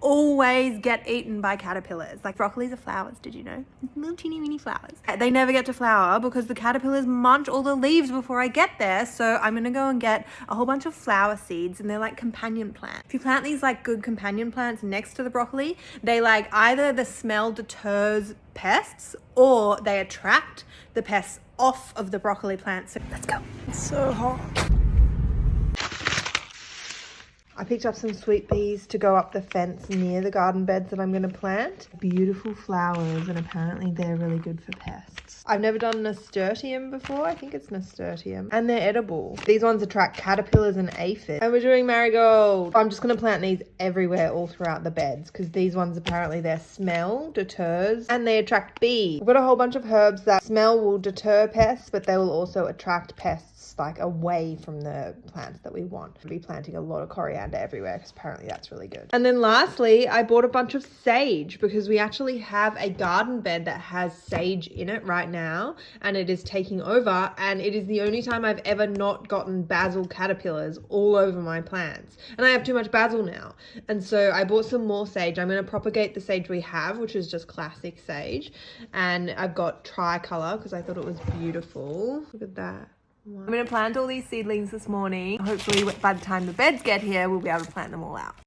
always get eaten by caterpillars. Like broccolis are flowers, did you know? Little teeny weeny flowers. They never get to flower because the caterpillars munch all the leaves before I get there. So I'm gonna go and get a whole bunch of flower seeds, and they're like companion plants. If you plant these like good companion plants next to the broccoli, they like either the smell deters pests or they attract the pests off of the broccoli plant. So let's go. It's so hot. I picked up some sweet peas to go up the fence near the garden beds that I'm going to plant. Beautiful flowers, and apparently they're really good for pests. I've never done nasturtium before. I think it's nasturtium. And they're edible. These ones attract caterpillars and aphids. And we're doing marigold. I'm just going to plant these everywhere all throughout the beds because these ones apparently their smell deters and they attract bees. I've got a whole bunch of herbs that smell will deter pests, but they will also attract pests like away from the plants that we want. We'll be planting a lot of coriander everywhere because apparently that's really good. And then lastly, I bought a bunch of sage because we actually have a garden bed that has sage in it right now, and it is taking over, and it is the only time I've ever not gotten basil caterpillars all over my plants. And I have too much basil now. And so I bought some more sage. I'm going to propagate the sage we have, which is just classic sage. And I've got tricolor because I thought it was beautiful. Look at that. I'm going to plant all these seedlings this morning. Hopefully by the time the beds get here, we'll be able to plant them all out.